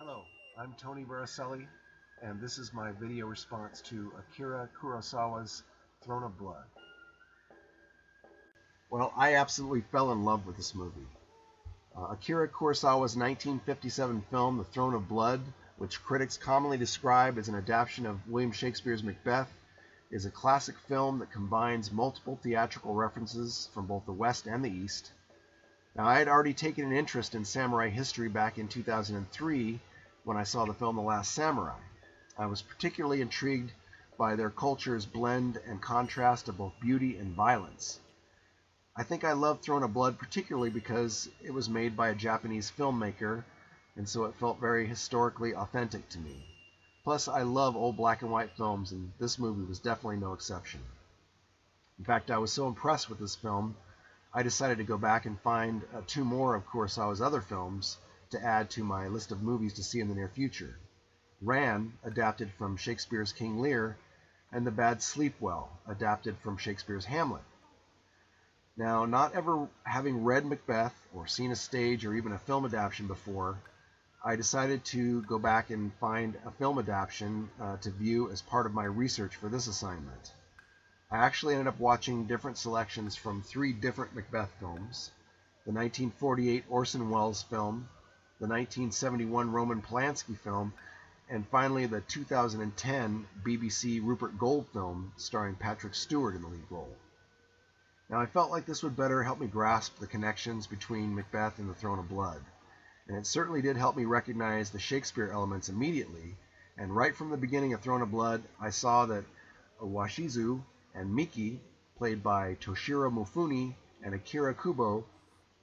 Hello, I'm Tony Baracelli, and this is my video response to Akira Kurosawa's Throne of Blood. Well, I absolutely fell in love with this movie. Akira Kurosawa's 1957 film, The Throne of Blood, which critics commonly describe as an adaptation of William Shakespeare's Macbeth, is a classic film that combines multiple theatrical references from both the West and the East. Now, I had already taken an interest in samurai history back in 2003 when I saw the film The Last Samurai. I was particularly intrigued by their culture's blend and contrast of both beauty and violence. I think I love Throne of Blood particularly because it was made by a Japanese filmmaker, and so it felt very historically authentic to me. Plus, I love old black and white films, and this movie was definitely no exception. In fact, I was so impressed with this film, I decided to go back and find two more of Kurosawa's other films to add to my list of movies to see in the near future. Ran, adapted from Shakespeare's King Lear, and The Bad Sleep Well, adapted from Shakespeare's Hamlet. Now, not ever having read Macbeth or seen a stage or even a film adaptation before, I decided to go back and find a film adaptation to view as part of my research for this assignment. I actually ended up watching different selections from three different Macbeth films: the 1948 Orson Welles film, the 1971 Roman Polanski film, and finally the 2010 BBC Rupert Gold film starring Patrick Stewart in the lead role. Now, I felt like this would better help me grasp the connections between Macbeth and the Throne of Blood, and it certainly did help me recognize the Shakespeare elements immediately, and right from the beginning of Throne of Blood, I saw that Washizu and Miki, played by Toshiro Mifune and Akira Kubo,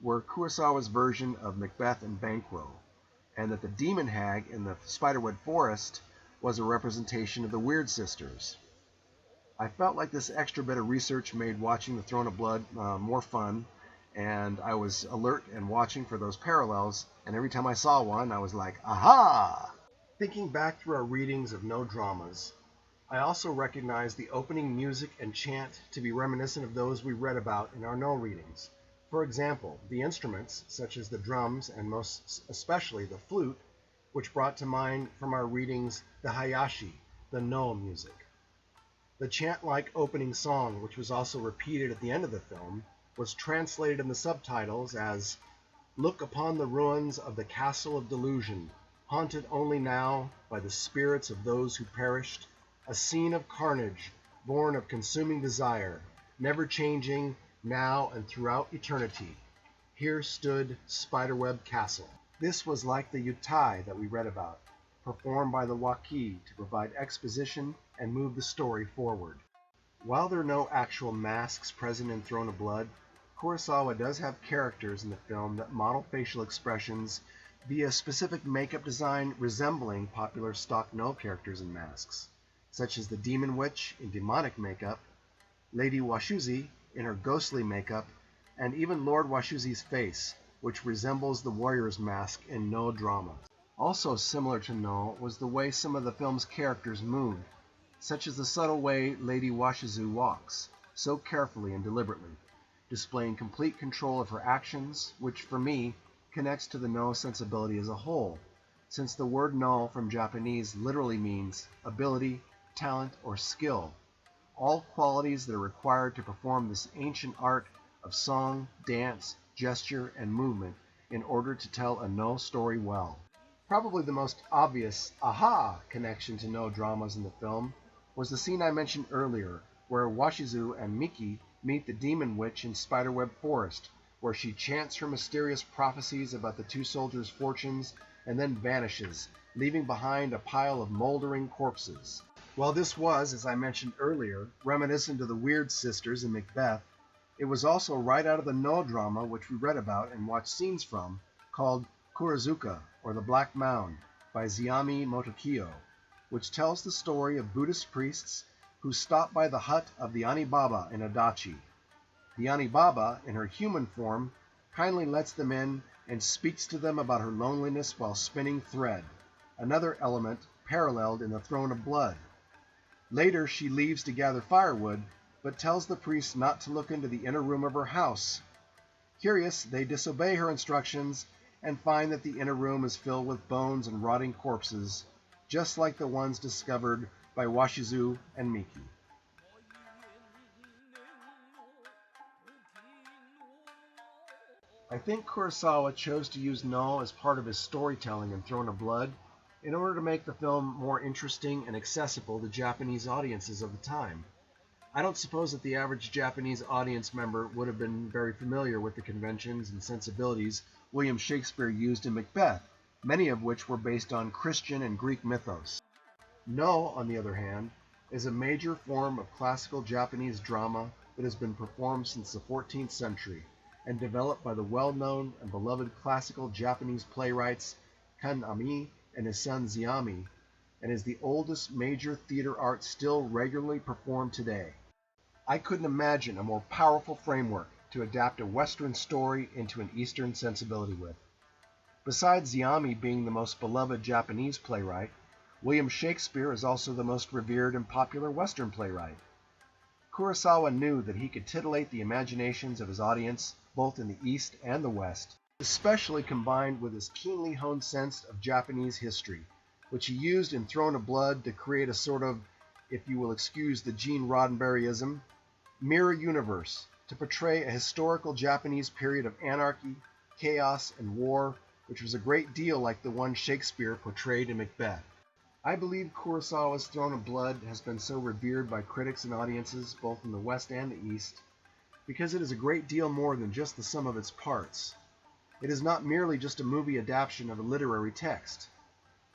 were Kurosawa's version of Macbeth and Banquo, and that the demon hag in the spiderweb forest was a representation of the Weird Sisters. I felt like this extra bit of research made watching The Throne of Blood more fun, and I was alert and watching for those parallels, and every time I saw one, I was like, aha! Thinking back through our readings of No Dramas, I also recognized the opening music and chant to be reminiscent of those we read about in our No readings. For example, the instruments, such as the drums and most especially the flute, which brought to mind from our readings the Hayashi, the No music. The chant-like opening song, which was also repeated at the end of the film, was translated in the subtitles as "Look upon the ruins of the castle of delusion, haunted only now by the spirits of those who perished, a scene of carnage, born of consuming desire, never changing, now and throughout eternity. Here stood Spiderweb Castle." This was like the yutai that we read about, performed by the waki to provide exposition and move the story forward. While there are no actual masks present in Throne of Blood, Kurosawa does have characters in the film that model facial expressions via specific makeup design resembling popular stock No characters in masks, such as the Demon Witch in demonic makeup, Lady Washizu in her ghostly makeup, and even Lord Washizu's face, which resembles the warrior's mask in No drama. Also similar to No was the way some of the film's characters moved, such as the subtle way Lady Washizu walks, so carefully and deliberately, displaying complete control of her actions, which for me connects to the No sensibility as a whole, since the word No from Japanese literally means ability, talent, or skill, all qualities that are required to perform this ancient art of song, dance, gesture, and movement in order to tell a No story well. Probably the most obvious aha connection to No dramas in the film was the scene I mentioned earlier, where Washizu and Miki meet the Demon Witch in Spiderweb Forest, where she chants her mysterious prophecies about the two soldiers' fortunes and then vanishes, leaving behind a pile of moldering corpses. While this was, as I mentioned earlier, reminiscent of the Weird Sisters in Macbeth, it was also right out of the No drama which we read about and watched scenes from, called Kurozuka, or The Black Mound, by Zeami Motokiyo, which tells the story of Buddhist priests who stop by the hut of the Anibaba in Adachi. The Anibaba, in her human form, kindly lets them in and speaks to them about her loneliness while spinning thread, another element paralleled in the Throne of Blood. Later, she leaves to gather firewood, but tells the priests not to look into the inner room of her house. Curious, they disobey her instructions and find that the inner room is filled with bones and rotting corpses, just like the ones discovered by Washizu and Miki. I think Kurosawa chose to use No as part of his storytelling in Throne of Blood in order to make the film more interesting and accessible to Japanese audiences of the time. I don't suppose that the average Japanese audience member would have been very familiar with the conventions and sensibilities William Shakespeare used in Macbeth, many of which were based on Christian and Greek mythos. No, on the other hand, is a major form of classical Japanese drama that has been performed since the 14th century and developed by the well-known and beloved classical Japanese playwrights Kan-Ami and his son Zeami, and is the oldest major theater art still regularly performed today. I couldn't imagine a more powerful framework to adapt a Western story into an Eastern sensibility with. Besides Zeami being the most beloved Japanese playwright, William Shakespeare is also the most revered and popular Western playwright. Kurosawa knew that he could titillate the imaginations of his audience both in the East and the West, especially combined with his keenly honed sense of Japanese history, which he used in Throne of Blood to create a sort of, if you will excuse the Gene Roddenberryism, mirror universe to portray a historical Japanese period of anarchy, chaos, and war, which was a great deal like the one Shakespeare portrayed in Macbeth. I believe Kurosawa's Throne of Blood has been so revered by critics and audiences both in the West and the East because it is a great deal more than just the sum of its parts. It is not merely just a movie adaptation of a literary text.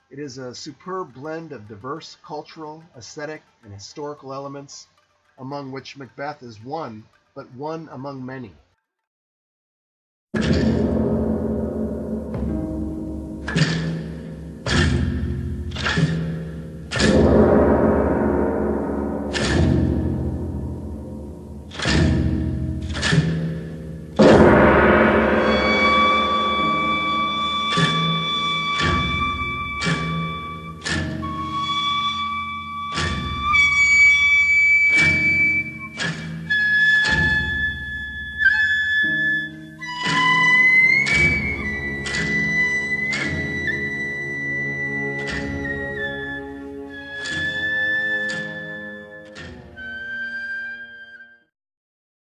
It is a superb blend of diverse cultural, aesthetic, and historical elements, among which Macbeth is one, but one among many.